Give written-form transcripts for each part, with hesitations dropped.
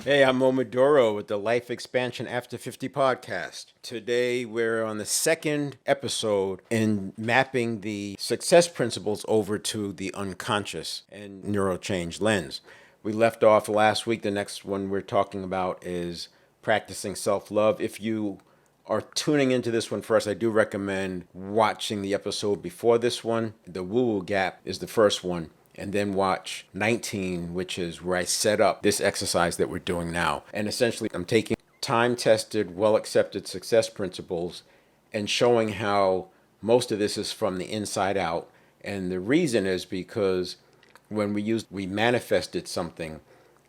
Hey, I'm Momodoro with the Life Expansion After 50 podcast. Today, we're on the second episode in mapping the success principles over to the unconscious and neurochange lens. We left off last week. The next one we're talking about is practicing self love. If you are tuning into this one first, I do recommend watching the episode before this one. The Woo Woo Gap is the first one. And then watch 19, which is where I set up this exercise that we're doing now. And essentially, I'm taking time tested, well accepted success principles and showing how most of this is from the inside out. And the reason is because when we manifested something,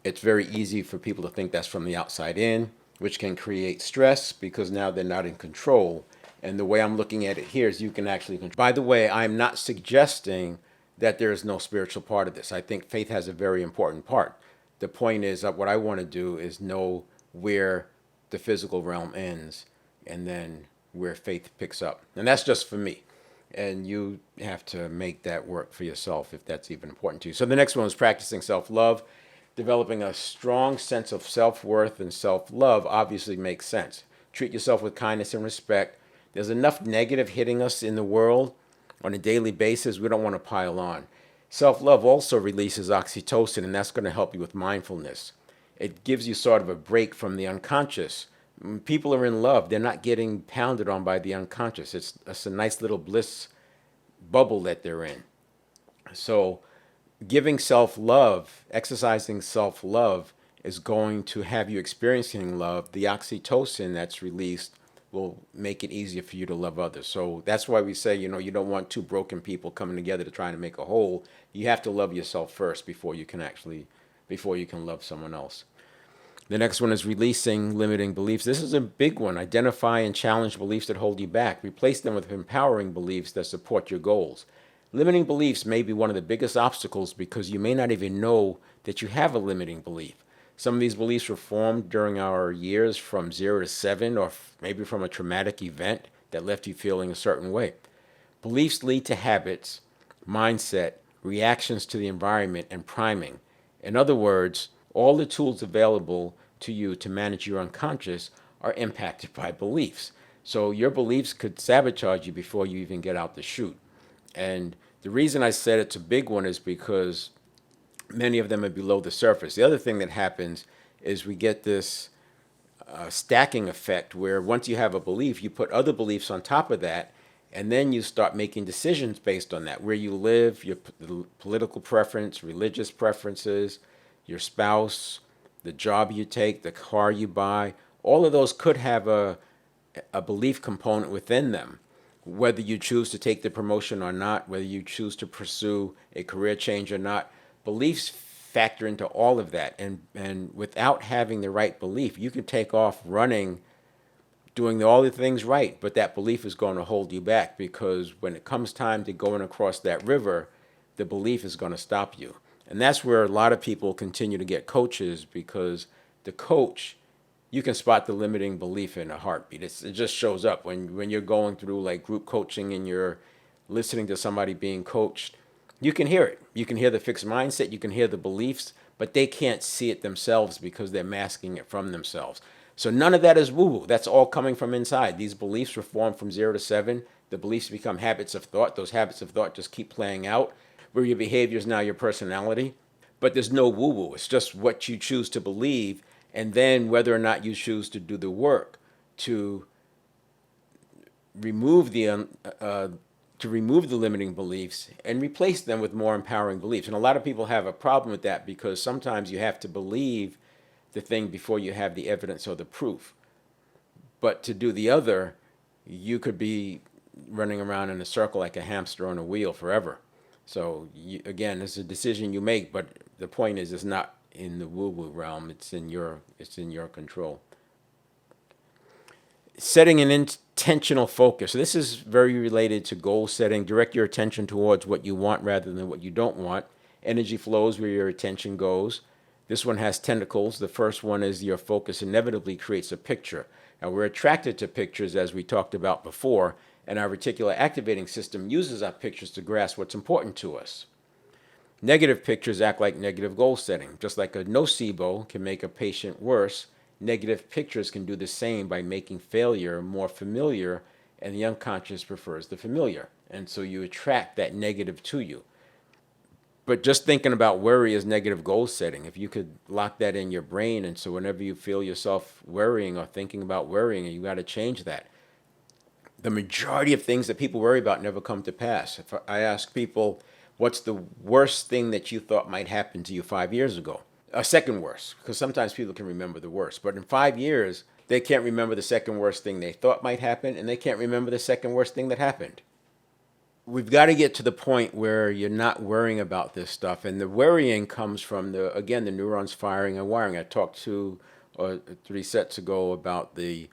it's very easy for people to think that's from the outside in, which can create stress because now they're not in control. And the way I'm looking at it here is you can actually control. By the way, I'm not suggesting that there is no spiritual part of this. I think faith has a very important part. The point is that what I want to do is know where the physical realm ends and then where faith picks up. And that's just for me. And you have to make that work for yourself if that's even important to you. So the next one is practicing self-love. Developing a strong sense of self-worth and self-love obviously makes sense. Treat yourself with kindness and respect. There's enough negative hitting us in the world on a daily basis. We don't want to pile on. Self-love also releases oxytocin, and that's going to help you with mindfulness. It gives you sort of a break from the unconscious. When people are in love, they're not getting pounded on by the unconscious. It's a nice little bliss bubble that they're in. So giving self-love, exercising self-love is going to have you experiencing love. The oxytocin that's released will make it easier for you to love others. So that's why we say, you don't want two broken people coming together to try to make a whole. You have to love yourself first before you can love someone else. The next one is releasing limiting beliefs. This is a big one. Identify and challenge beliefs that hold you back. Replace them with empowering beliefs that support your goals. Limiting beliefs may be one of the biggest obstacles because you may not even know that you have a limiting belief. Some of these beliefs were formed during our years from 0 to 7, or maybe from a traumatic event that left you feeling a certain way. Beliefs lead to habits, mindset, reactions to the environment, and priming. In other words, all the tools available to you to manage your unconscious are impacted by beliefs. So your beliefs could sabotage you before you even get out the chute. And the reason I said it's a big one is because many of them are below the surface. The other thing that happens is we get this stacking effect where once you have a belief, you put other beliefs on top of that, and then you start making decisions based on that. Where you live, your political preference, religious preferences, your spouse, the job you take, the car you buy, all of those could have a belief component within them. Whether you choose to take the promotion or not, whether you choose to pursue a career change or not, beliefs factor into all of that. And without having the right belief, you can take off running, doing all the things right, but that belief is going to hold you back because when it comes time to going across that river, the belief is going to stop you. And that's where a lot of people continue to get coaches because the coach, you can spot the limiting belief in a heartbeat. It just shows up when you're going through like group coaching and you're listening to somebody being coached. You can hear it. You can hear the fixed mindset. You can hear the beliefs, but they can't see it themselves because they're masking it from themselves. So none of that is woo-woo. That's all coming from inside. These beliefs were formed from 0 to 7. The beliefs become habits of thought. Those habits of thought just keep playing out where your behavior is now your personality. But there's no woo-woo. It's just what you choose to believe and then whether or not you choose to do the work to remove the limiting beliefs and replace them with more empowering beliefs. And a lot of people have a problem with that because sometimes you have to believe the thing before you have the evidence or the proof. But to do the other, you could be running around in a circle like a hamster on a wheel forever. So again, it's a decision you make, but the point is it's not in the woo-woo realm. It's in your control. Setting an intentional focus. So this is very related to goal setting. Direct your attention towards what you want rather than what you don't want. Energy flows where your attention goes. This one has tentacles. The first one is your focus inevitably creates a picture. Now, we're attracted to pictures, as we talked about before, and our reticular activating system uses our pictures to grasp what's important to us. Negative pictures act like negative goal setting. Just like a nocebo can make a patient worse, negative pictures can do the same by making failure more familiar, and the unconscious prefers the familiar. And so you attract that negative to you. But just thinking about worry as negative goal setting, if you could lock that in your brain, and so whenever you feel yourself worrying or thinking about worrying, you got to change that. The majority of things that people worry about never come to pass. If I ask people, what's the worst thing that you thought might happen to you 5 years ago? A second worst, because sometimes people can remember the worst. But in 5 years, they can't remember the second worst thing they thought might happen, and they can't remember the second worst thing that happened. We've got to get to the point where you're not worrying about this stuff. And the worrying comes from, the neurons firing and wiring. I talked to 3 sets ago about the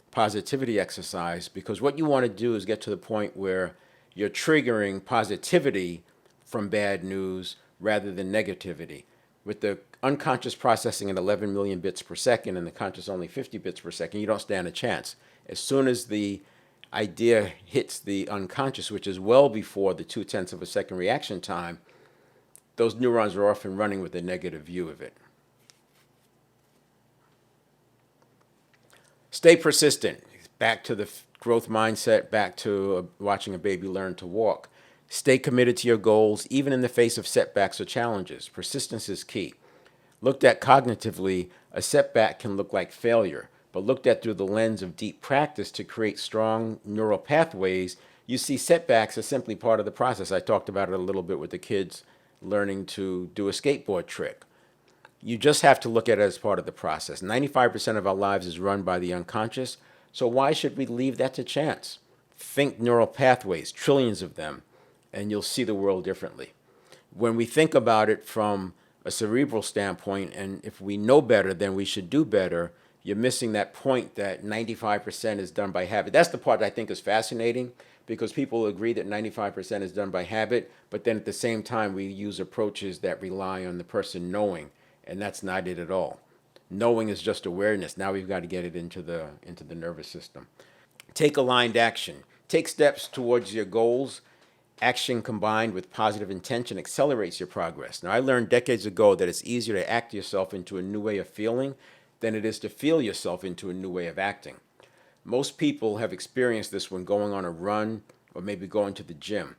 positivity exercise, because what you want to do is get to the point where you're triggering positivity from bad news rather than negativity. With the unconscious processing at 11 million bits per second and the conscious only 50 bits per second, you don't stand a chance. As soon as the idea hits the unconscious, which is well before the 0.2 of a second reaction time, those neurons are off and running with a negative view of it. Stay persistent. Back to the growth mindset, back to watching a baby learn to walk. Stay committed to your goals, even in the face of setbacks or challenges. Persistence is key. Looked at cognitively, a setback can look like failure, but looked at through the lens of deep practice to create strong neural pathways, you see setbacks as simply part of the process. I talked about it a little bit with the kids learning to do a skateboard trick. You just have to look at it as part of the process. 95% of our lives is run by the unconscious, so why should we leave that to chance? Think neural pathways, trillions of them, and you'll see the world differently. When we think about it from a cerebral standpoint, and if we know better, then we should do better, you're missing that point that 95% is done by habit. That's the part that I think is fascinating, because people agree that 95% is done by habit, but then at the same time we use approaches that rely on the person knowing, and that's not it at all. Knowing is just awareness. Now we've got to get it into the nervous system. Take aligned action. Take steps towards your goals. Action combined with positive intention accelerates your progress. Now, I learned decades ago that it's easier to act yourself into a new way of feeling than it is to feel yourself into a new way of acting. Most people have experienced this when going on a run or maybe going to the gym.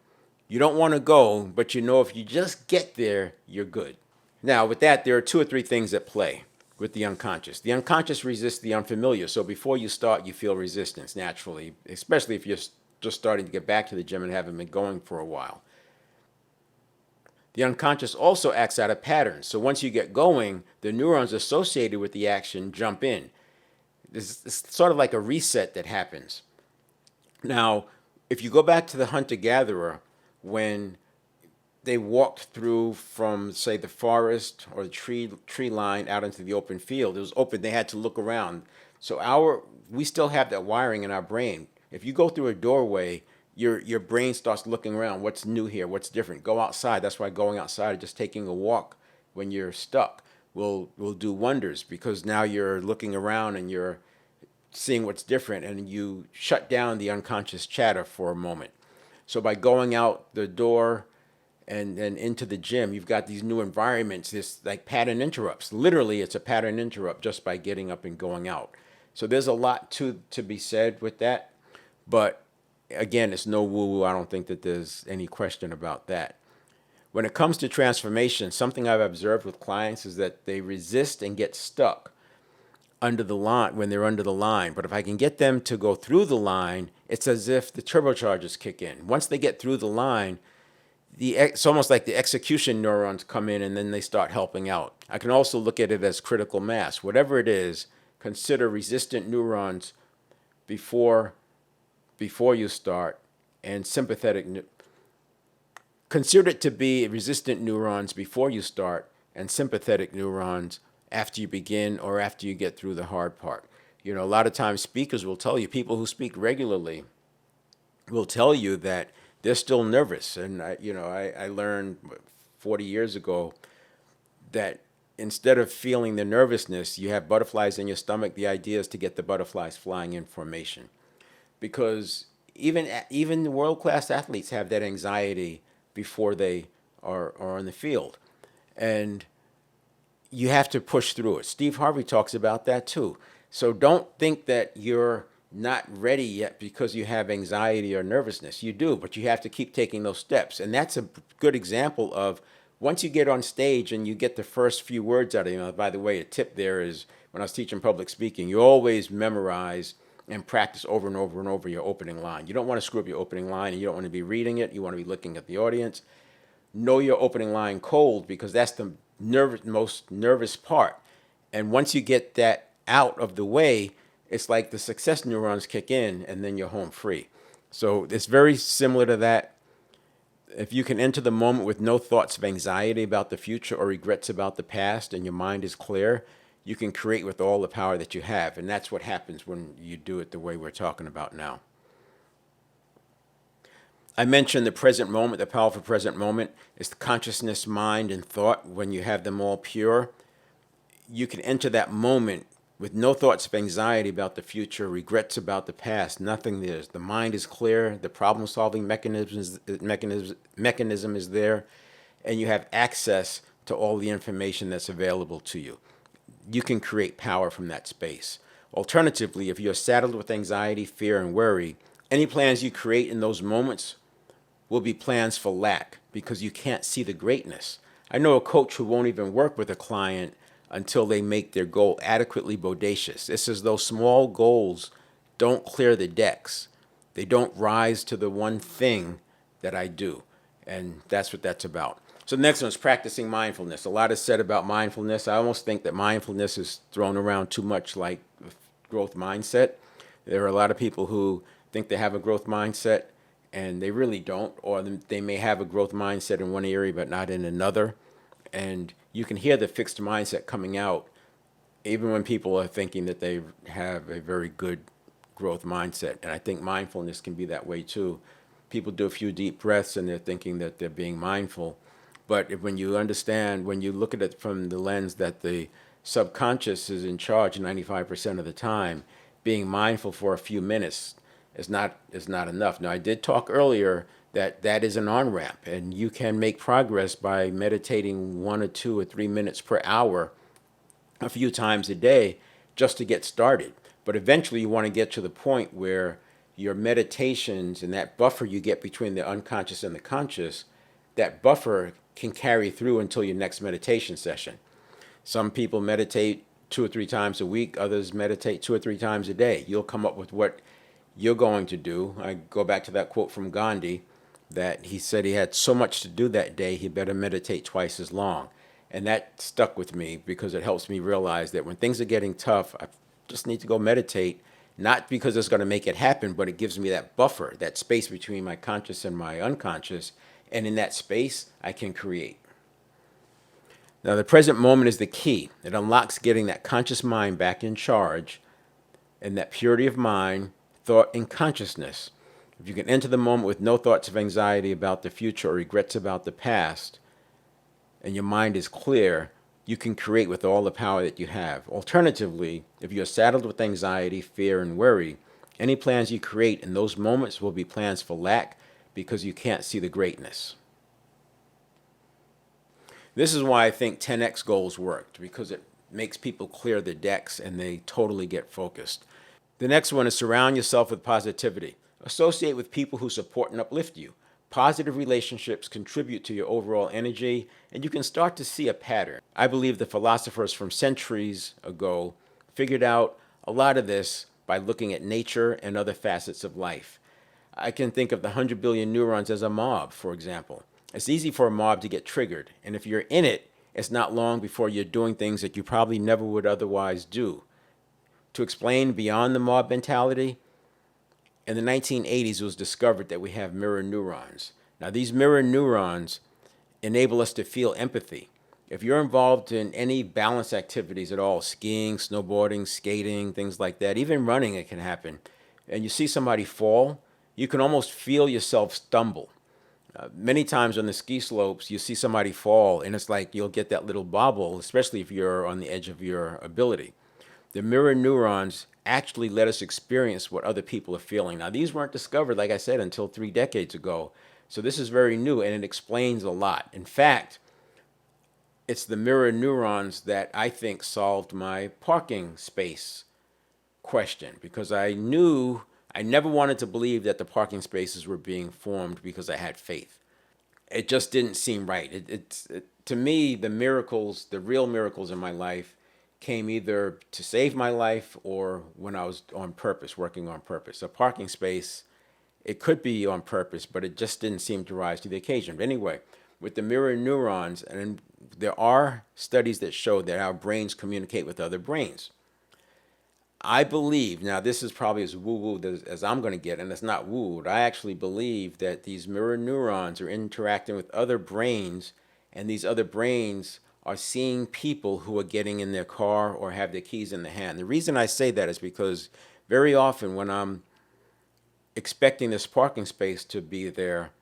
You don't want to go, but you know if you just get there, you're good. Now, with that, there are 2 or 3 things at play with the unconscious. The unconscious resists the unfamiliar, so before you start, you feel resistance naturally, especially if you're just starting to get back to the gym and haven't been going for a while. The unconscious also acts out of patterns, so once you get going, the neurons associated with the action jump in. It's sort of like a reset that happens. Now, if you go back to the hunter-gatherer, when they walked through from, say, the forest or the tree line out into the open field, it was open, they had to look around. So we still have that wiring in our brain. If you go through a doorway, your brain starts looking around. What's new here? What's different? Go outside. That's why going outside, just taking a walk when you're stuck, will do wonders, because now you're looking around and you're seeing what's different, and you shut down the unconscious chatter for a moment. So by going out the door and into the gym, you've got these new environments, this like pattern interrupts. Literally, it's a pattern interrupt just by getting up and going out. So there's a lot to be said with that. But again, it's no woo-woo. I don't think that there's any question about that. When it comes to transformation, something I've observed with clients is that they resist and get stuck under the line when they're under the line. But if I can get them to go through the line, it's as if the turbochargers kick in. Once they get through the line, it's almost like the execution neurons come in and then they start helping out. I can also look at it as critical mass. Whatever it is, consider resistant neurons before you start, and consider it to be resistant neurons before you start and sympathetic neurons after you begin or after you get through the hard part. You know, a lot of times speakers will tell you, people who speak regularly will tell you that they're still nervous. And I learned 40 years ago that instead of feeling the nervousness, you have butterflies in your stomach. The idea is to get the butterflies flying in formation, because even the world-class athletes have that anxiety before they or in the field. And you have to push through it. Steve Harvey talks about that too. So don't think that you're not ready yet because you have anxiety or nervousness. You do, but you have to keep taking those steps. And that's a good example of once you get on stage and you get the first few words out of you. By the way, a tip there is when I was teaching public speaking, you always memorize and practice over and over and over your opening line. You don't want to screw up your opening line, and you don't want to be reading it. You want to be looking at the audience. Know your opening line cold, because that's the most nervous part. And once you get that out of the way, it's like the success neurons kick in, and then you're home free. So it's very similar to that. If you can enter the moment with no thoughts of anxiety about the future or regrets about the past, and your mind is clear, you can create with all the power that you have. And that's what happens when you do it the way we're talking about now. I mentioned the present moment, the powerful present moment is the consciousness, mind, and thought. When you have them all pure, you can enter that moment with no thoughts of anxiety about the future, regrets about the past, nothing there. The mind is clear, the problem-solving mechanism is there, and you have access to all the information that's available to you. You can create power from that space. Alternatively, if you're saddled with anxiety, fear, and worry, any plans you create in those moments will be plans for lack, because you can't see the greatness. I know a coach who won't even work with a client until they make their goal adequately bodacious. It's as though small goals don't clear the decks. They don't rise to the one thing that I do. And that's what that's about. So the next one is practicing mindfulness. A lot is said about mindfulness. I almost think that mindfulness is thrown around too much like growth mindset. There are a lot of people who think they have a growth mindset, and they really don't, or they may have a growth mindset in one area but not in another. And you can hear the fixed mindset coming out even when people are thinking that they have a very good growth mindset. And I think mindfulness can be that way too. People do a few deep breaths and they're thinking that they're being mindful. But when you understand, when you look at it from the lens that the subconscious is in charge 95% of the time, being mindful for a few minutes is not enough. Now, I did talk earlier that is an on-ramp, and you can make progress by meditating 1 or 2 or 3 minutes per hour a few times a day just to get started. But eventually you want to get to the point where your meditations and that buffer you get between the unconscious and the conscious, that buffer can carry through until your next meditation session. Some people meditate 2 or 3 times a week, others meditate 2 or 3 times a day. You'll come up with what you're going to do. I go back to that quote from Gandhi that he said he had so much to do that day, he better meditate twice as long. And that stuck with me because it helps me realize that when things are getting tough, I just need to go meditate, not because it's going to make it happen, but it gives me that buffer, that space between my conscious and my unconscious. And in that space, I can create. Now, the present moment is the key. It unlocks getting that conscious mind back in charge and that purity of mind, thought, and consciousness. If you can enter the moment with no thoughts of anxiety about the future or regrets about the past, and your mind is clear, you can create with all the power that you have. Alternatively, if you're saddled with anxiety, fear, and worry, any plans you create in those moments will be plans for lack because you can't see the greatness. This is why I think 10X goals worked, because it makes people clear the decks and they totally get focused. The next one is surround yourself with positivity. Associate with people who support and uplift you. Positive relationships contribute to your overall energy, and you can start to see a pattern. I believe the philosophers from centuries ago figured out a lot of this by looking at nature and other facets of life. I can think of the 100 billion neurons as a mob, for example. It's easy for a mob to get triggered, and if you're in it, it's not long before you're doing things that you probably never would otherwise do. To explain beyond the mob mentality, in the 1980s, it was discovered that we have mirror neurons. Now, these mirror neurons enable us to feel empathy. If you're involved in any balance activities at all, skiing, snowboarding, skating, things like that, even running, it can happen, and you see somebody fall, you can almost feel yourself stumble. Many times on the ski slopes, you see somebody fall, and it's like you'll get that little bobble, especially if you're on the edge of your ability. The mirror neurons actually let us experience what other people are feeling. Now, these weren't discovered, like I said, until 3 decades ago, So this is very new and it explains a lot. In fact, it's the mirror neurons that I think solved my parking space question, because I knew I never wanted to believe that the parking spaces were being formed because I had faith. It just didn't seem right. To me, the miracles, the real miracles in my life, came either to save my life or when I was on purpose, working on purpose. A parking space, it could be on purpose, but it just didn't seem to rise to the occasion. But anyway, with the mirror neurons, and there are studies that show that our brains communicate with other brains. I believe, now this is probably as woo-woo as I'm going to get, and it's not woo-woo. I actually believe that these mirror neurons are interacting with other brains, and these other brains are seeing people who are getting in their car or have their keys in the hand. The reason I say that is because very often when I'm expecting this parking space to be there,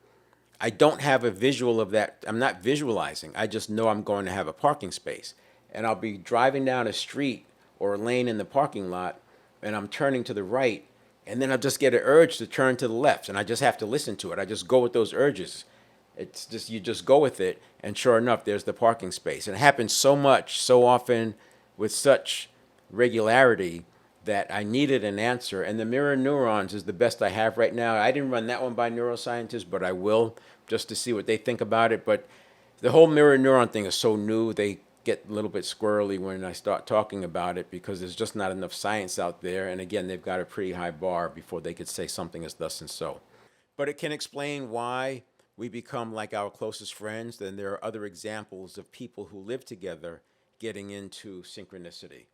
I don't have a visual of that. I'm not visualizing. I just know I'm going to have a parking space. And I'll be driving down a street or a lane in the parking lot, and I'm turning to the right, and then I'll just get an urge to turn to the left, and I just have to listen to it. I just go with those urges. It's just, you just go with it, and sure enough, there's the parking space. And it happens so much, so often, with such regularity that I needed an answer. And the mirror neurons is the best I have right now. I didn't run that one by neuroscientists, but I will, just to see what they think about it. But the whole mirror neuron thing is so new, they get a little bit squirrely when I start talking about it because there's just not enough science out there. And again, they've got a pretty high bar before they could say something is thus and so. But it can explain why we become like our closest friends. Then there are other examples of people who live together getting into synchronicity.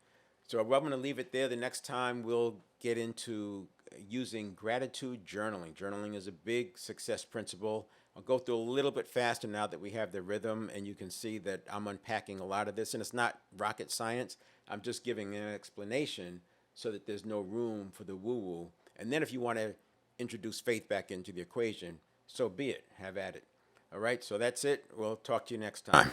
So I'm going to leave it there. The next time we'll get into using gratitude journaling. Journaling is a big success principle. I'll go through a little bit faster now that we have the rhythm, and you can see that I'm unpacking a lot of this. And it's not rocket science. I'm just giving an explanation so that there's no room for the woo-woo. And then if you want to introduce faith back into the equation, so be it. Have at it. All right, so that's it. We'll talk to you next time.